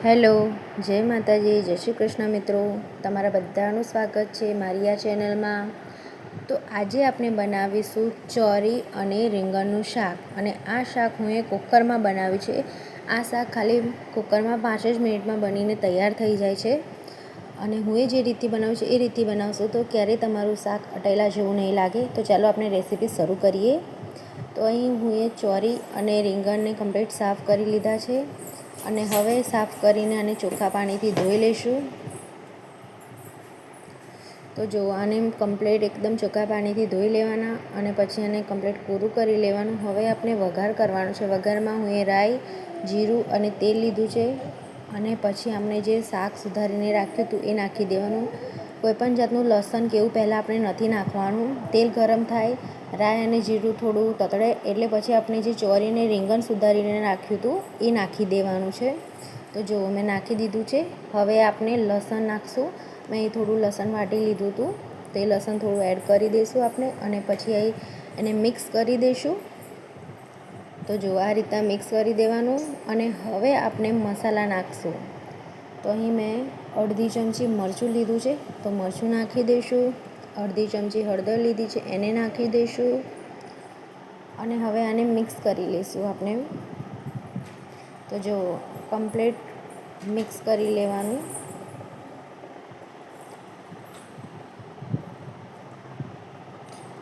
Hello, જય માતાજી, જય શ્રી કૃષ્ણ મિત્રો. તમારા બધાનું સ્વાગત છે મારી આ ચેનલમાં. તો આજે આપણે બનાવીશું ચોરી અને રીંગણનું શાક. અને આ શાક હું કુકરમાં બનાવ્યું છે. આ શાક ખાલી કુકરમાં 5 જ મિનિટમાં બનીને તૈયાર થઈ જાય છે. અને હું જે રીતથી બનાવું છું એ રીતથી બનાવશું તો ક્યારેય તમારું શાક અટેલા જેવું નહીં લાગે. તો ચાલો આપણે રેસીપી શરૂ કરીએ. તો અહીં હું ચોરી અને રીંગણને કમ્પ્લીટ સાફ કરી લીધા છે. અને હવે સાફ કરીને આને ચોખ્ખા પાણીથી ધોઈ લઈશું. તો જો આને કમ્પ્લીટ એકદમ ચોખ્ખા પાણીથી ધોઈ લેવાના અને પછી આને કમ્પ્લીટ પૂરું કરી લેવાનું. હવે આપણે વઘાર કરવાનો છે. વઘારમાં હું રાઈ, જીરું અને તેલ લીધું છે. અને પછી આપણે જે શાક સુધારીને રાખ્યું હતું એ નાખી દેવાનું. કોઈપણ જાતનું લસણ કે એવું પહેલાં આપણે નથી નાખવાનું. તેલ ગરમ થાય, રાઈ અને જીરું થોડું તતડે એટલે પછી આપણે જે ચોરીને રીંગણ સુધારીને રાખ્યું હતું એ નાખી દેવાનું છે. તો જો મેં નાખી દીધું છે. હવે આપણે લસણ નાખીશું. મેં અહીં થોડું લસણ વાટી લીધું હતું તો એ લસણ થોડું એડ કરી દઈશું આપણે. અને પછી એને મિક્સ કરી દઈશું. તો જો આ રીતના મિક્સ કરી દેવાનું. અને હવે આપણે મસાલા નાખીશું. તો અહીં મેં અડધી ચમચી મરચું લીધું છે તો મરચું નાખી દઈશું. અડધી ચમચી હળદર લીધી છે એને નાખી દઈશું. અને હવે આને મિક્સ કરી લઈશું આપણે. તો જો કમ્પ્લીટ મિક્સ કરી લેવાનું.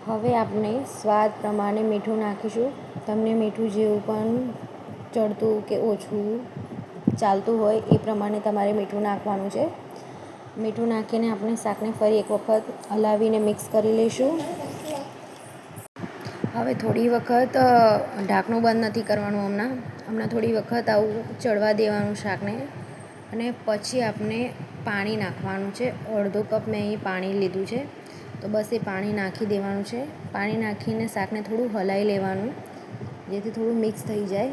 હવે આપણે સ્વાદ પ્રમાણે મીઠું નાખીશું. તમને મીઠું જેવું પણ ચડતું કે ઓછું ચાલતું હોય એ પ્રમાણે તમારે મીઠું નાખવાનું છે. મીઠું નાખીને આપણે શાકને ફરી એક વખત હલાવીને મિક્સ કરી લઈશું. હવે થોડી વખત ઢાંકણું બંધ નથી કરવાનું. હમણાં થોડી વખત આવું ચડવા દેવાનું શાકને. અને પછી આપણે પાણી નાખવાનું છે. અડધો કપ મેં અહીં પાણી લીધું છે. તો બસ એ પાણી નાખી દેવાનું છે. પાણી નાખીને શાકને થોડું હલાવી લેવાનું જેથી થોડું મિક્સ થઈ જાય.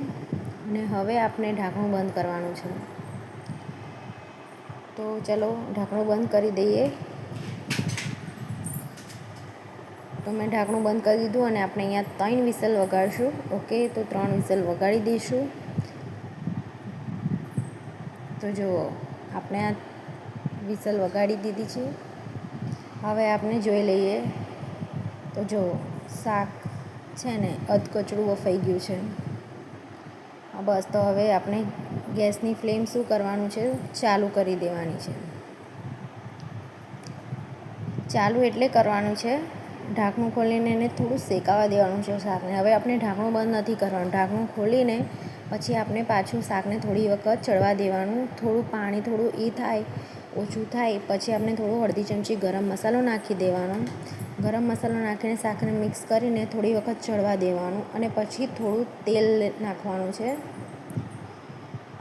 અને હવે આપણે ઢાંકણું બંધ કરવાનું છે. તો ચલો ઢાંકણું બંધ કરી દઈએ. તો મેં ઢાંકણું બંધ કરી દીધું અને આપણે અહીંયા 3 વિસલ વગાડીશું. ઓકે, તો 3 વિસલ વગાડી દઈશું. તો જુઓ આપણે આ વિસલ વગાડી દીધી છે. હવે આપણે જોઈ લઈએ. તો જો શાક છે ને અધકચરું બફાઈ ગયું છે. બસ તો હવે આપણે ગેસની ફ્લેમ શું કરવાનું છે, ચાલુ કરી દેવાની છે. ચાલુ એટલે કરવાનું છે ઢાંકણું ખોલીને એને થોડું શેકાવા દેવાનું છે શાકને. હવે આપણે ઢાંકણું બંધ નથી કરવાનું. ઢાંકણું ખોલીને પછી આપણે પાછું શાકને થોડી વખત ચડવા દેવાનું. થોડું પાણી થોડું થાય, ઓછું થાય પછી આપણે થોડું અડધી ચમચી ગરમ મસાલો નાખી દેવાનો. ગરમ મસાલો નાખીને શાકને મિક્સ કરીને થોડી વખત ચડવા દેવાનું. અને પછી થોડું તેલ નાખવાનું છે.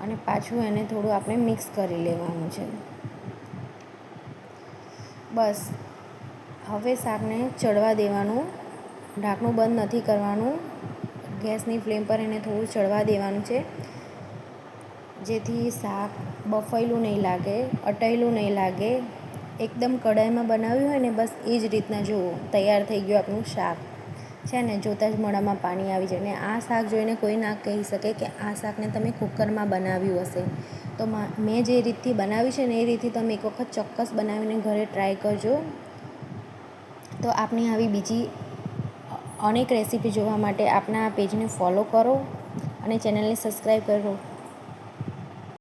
અને પાછું એને થોડું આપણે મિક્સ કરી લેવાનું છે. બસ હવે શાકને ચડવા દેવાનું. ઢાંકણું બંધ નથી કરવાનું. ગેસની ફ્લેમ પર એને થોડું ચડવા દેવાનું છે જેથી શાક બફાયેલું નહીં લાગે, અટાયેલું નહીં લાગે. એકદમ કઢાઈમાં બનાવ્યું હોય ને બસ એ જ રીતના જુઓ તૈયાર થઈ ગયું આપણું શાક છે ને. જોતાં જ મોઢામાં પાણી આવી જાય. ને આ શાક જોઈને કોઈ ના કહી શકે કે આ શાકને તમે કુકરમાં બનાવ્યું હશે. તો મેં જે રીતથી બનાવ્યું છે ને એ રીતથી તમે એક વખત ચોક્કસ બનાવીને ઘરે ટ્રાય કરજો. તો આપણી આવી બીજી અનેક રેસીપી જોવા માટે આપણા આ પેજને ફોલો કરો અને ચેનલને સબસ્ક્રાઈબ કરો.